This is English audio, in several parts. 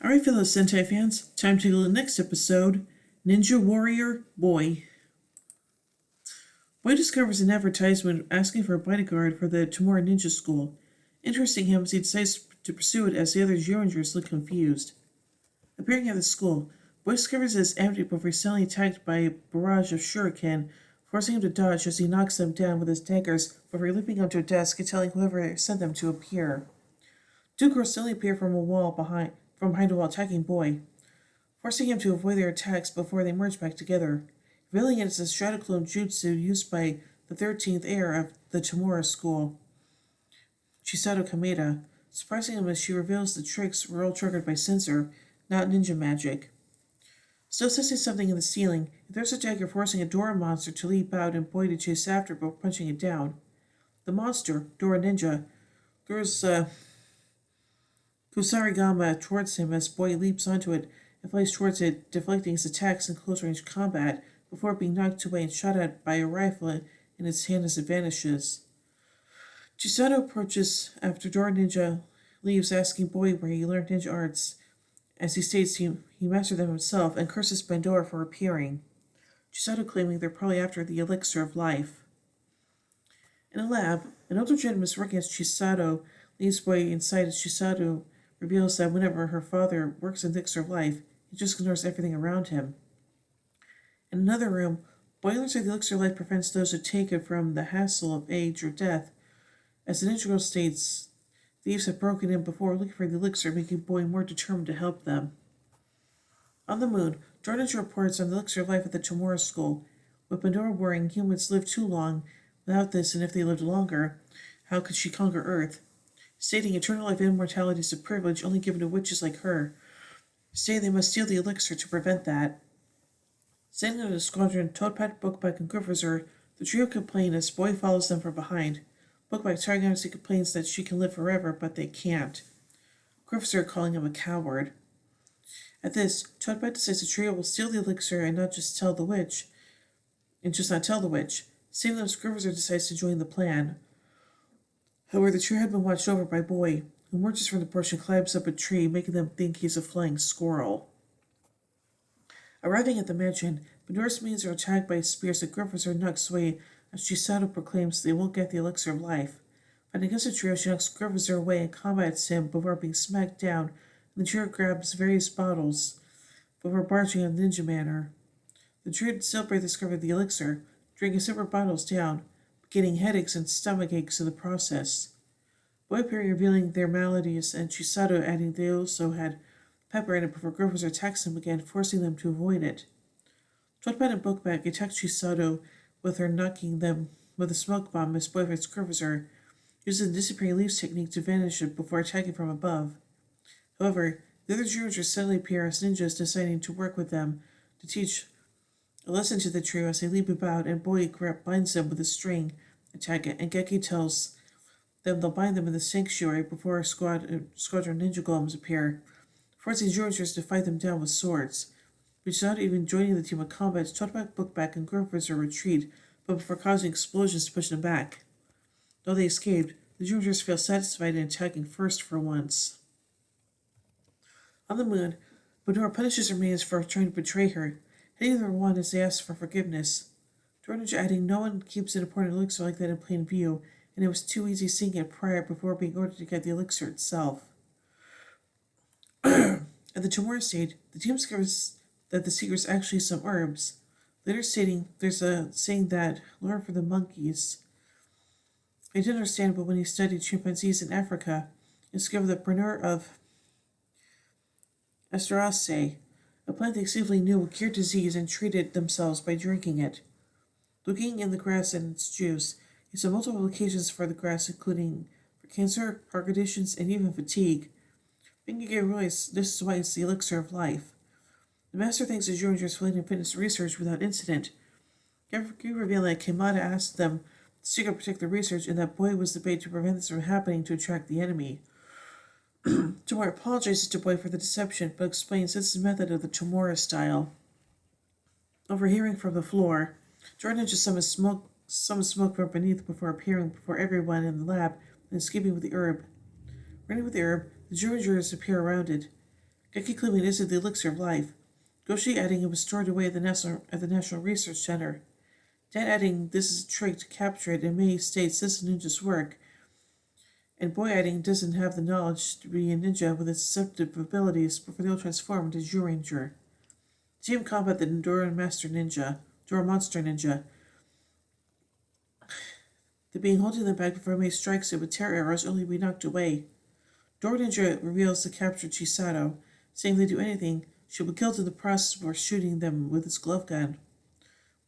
Alright, fellow Sentai fans, time to go to the next episode Ninja Warrior Boy. Boy discovers an advertisement asking for a bodyguard for the Tomorrow Ninja School. Interesting him as he decides to pursue it as the other Rangers look confused. Appearing at the school, Boy discovers it is empty before he's suddenly attacked by a barrage of shuriken, forcing him to dodge as he knocks them down with his daggers before leaping onto a desk and telling whoever sent them to appear. Two girls suddenly appear from behind a wall attacking Boy, forcing him to avoid their attacks before they merge back together, revealing it as a Stratoclone jutsu used by the 13th heir of the Tamura school, Chisato Kameda, surprising him as she reveals the tricks were all triggered by censor, not ninja magic. Still sensing something in the ceiling, he throws a dagger forcing a Dora monster to leap out and Boy to chase after before punching it down. The monster, Dora Ninja, throws Kusarigama towards him as Boy leaps onto it and flies towards it, deflecting his attacks in close-range combat before being knocked away and shot at by a rifle in its hand as it vanishes. Chisato approaches after Dora Ninja leaves, asking Boy where he learned ninja arts, as he states he mastered them himself, and curses Pandora for appearing. Chisato claiming they're probably after the elixir of life. In a lab, an older gentleman is working as Chisato leaves Boy inside as Chisato reveals that whenever her father works in the elixir of life, he just ignores everything around him. In another room, Boy learns that the elixir of life prevents those who take it from the hassle of age or death. As the ninja girl states, thieves have broken in before looking for the elixir, making Boy more determined to help them. On the moon, Dora Ninja reports on the elixir of life at the Tomura school, with Pandora worrying humans live too long without this, and if they lived longer, how could she conquer Earth? Stating eternal life and immortality is a privilege only given to witches like her, saying they must steal the elixir to prevent that. Sending out a squadron, Toadpat, Bookbag, and Gryffindor, the trio complain as Boy follows them from behind. Bookbag sarcastically complains that she can live forever, but they can't. Gryffindor calling him a coward. At this, Toadpat decides the trio will steal the elixir and not tell the witch. Saving them, Gryffindor decides to join the plan. However, the trio had been watched over by Boy, who emerges from the bush and climbs up a tree, making them think he's a flying squirrel. Arriving at the mansion, Pandora's minions are attacked by spears that Gryffindor knocks away as Chisato proclaims they won't get the elixir of life. Fighting against the trio, she knocks Gryffindor away and combats him before being smacked down, and the trio grabs various bottles before barging in ninja manner. The trio celebrate discovery of the elixir, drinking several bottles down, getting headaches and stomach aches in the process. Boy appearing revealing their maladies, and Chisato adding they also had pepper in it before Gryffindor attacks them again, forcing them to avoid it. Toadpat and Bookbag attack Chisato with her knocking them with a smoke bomb as Boy fights Gryffindor, using the disappearing leaves technique to vanish it before attacking from above. However, the other Rangers suddenly appear as ninjas, deciding to work with them to teach a lesson to the trio as they leap about, and Boy binds them with a string attack, and Geki tells them they'll bind them in the sanctuary before a squadron ninja golems appear, forcing Rangers to fight them down with swords. Which not even joining the team of combat, Toadpat, Bookbag, and Gryffindor retreat, but before causing explosions to push them back. Though they escaped, the Rangers feel satisfied in attacking first for once. On the moon, Pandora punishes her minions for trying to betray her, hitting their wand as they ask for forgiveness. Dora Ninja adding no one keeps an important elixir like that in plain view, and it was too easy seeing it prior before being ordered to get the elixir itself. At the Tomura state, the team discovers that the secret is actually some herbs, later stating there's a saying that learn from the monkeys. I didn't understand, but when he studied chimpanzees in Africa, he discovered the preneur of Asteraceae, a plant they exclusively knew would cure disease and treated themselves by drinking it. Looking in the grass and its juice, he saw multiple applications for the grass, including for cancer, heart conditions, and even fatigue. Bingy realized this is why it's the elixir of life. The master thanks his Rangers for letting him finish the research without incident. Geki revealing that Kamada asked them to secretly protect the research, and that Boy was the bait to prevent this from happening to attract the enemy. Tomura apologizes to Boy for the deception, but explains this is a method of the Tomura style. Overhearing from the floor, Dora Ninja summons smoke from beneath before appearing before everyone in the lab and escaping with the herb. Running with the herb, the Rangers appear around it. Geki claiming it isn't the elixir of life. Goshi adding it was stored away at the National Research Center. Dan adding this is a trick to capture it and May states this is Ninja's work. And Boy adding doesn't have the knowledge to be a ninja with its deceptive abilities before they'll transform into Zyuranger. Team combat the Dora Monster Ninja. The being holding them back before May strikes it with terror arrows only to be knocked away. Dora Ninja reveals the captured Chisato, saying if they do anything, she will be killed in the process before shooting them with his glove gun.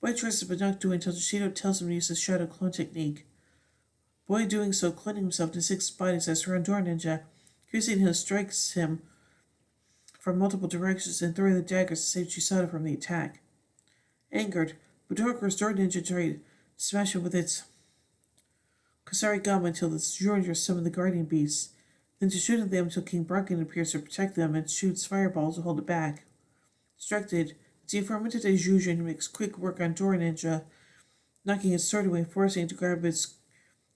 Boy tries to but not doing until Chisato tells him to use the shadow clone technique. Boy doing so, cloning himself to 6 bodies as her own Dora Ninja, accusing him strikes him from multiple directions and throwing the daggers to save Chisato from the attack. Angered, Budorka's Dora Ninja tried to smash him with its Kusarigama until the Zyuranger summoned the guardian beasts, then to shoot at them until King Bracken appears to protect them and shoots fireballs to hold it back. Distracted, the aforementioned Zyuranger makes quick work on Dora Ninja, knocking its sword away, forcing it to grab its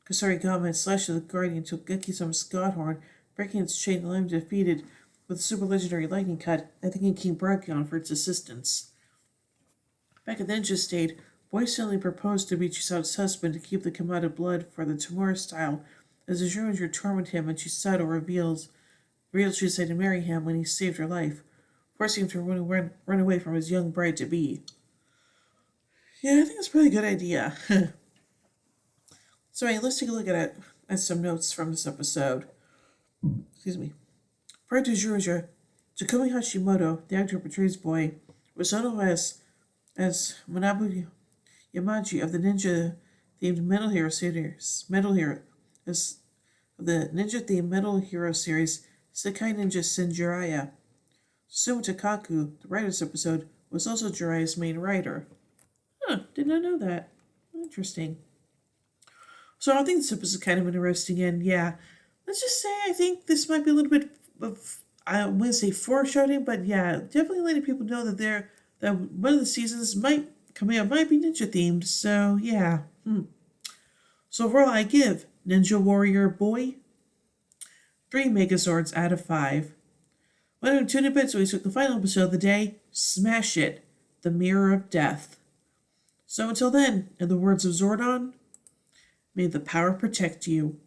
Kusarigama and slash at the guardian until Geki summons Godhorn, breaking its chain and letting him defeated with a super legendary lightning cut, and thanking King Brachion for its assistance. Back at the ninja state, Boy suddenly proposed to be Chisato's husband to keep the Kamado blood for the Tamura style, as the Zyuranger torment him and Chisato revealed she decided to marry him when he saved her life, forcing him to run away from his young bride-to-be. Yeah, I think it's probably a good idea. So, let's take a look at some notes from this episode. Excuse me. Prior to Zyuranger, Takumi Hashimoto, the actor who portrays Boy, was known as Manabu Yamaji of the ninja-themed Metal Hero series. Sekai Ninja Senjiraya. Susumu Takaku, the writer of this episode, was also Jiraya's main writer. Did not know that. Interesting. So I think this episode is kind of interesting, and yeah, let's just say I think this might be a little bit of, I wouldn't say foreshadowing, but yeah, definitely letting people know that one of the seasons might be ninja themed. So yeah. So overall, I give Ninja Warrior Boy 3 Megazords out of 5. When we tune in bit, so we took the final episode of the day. Smash it, the Mirror of Death. So until then, in the words of Zordon, may the power protect you.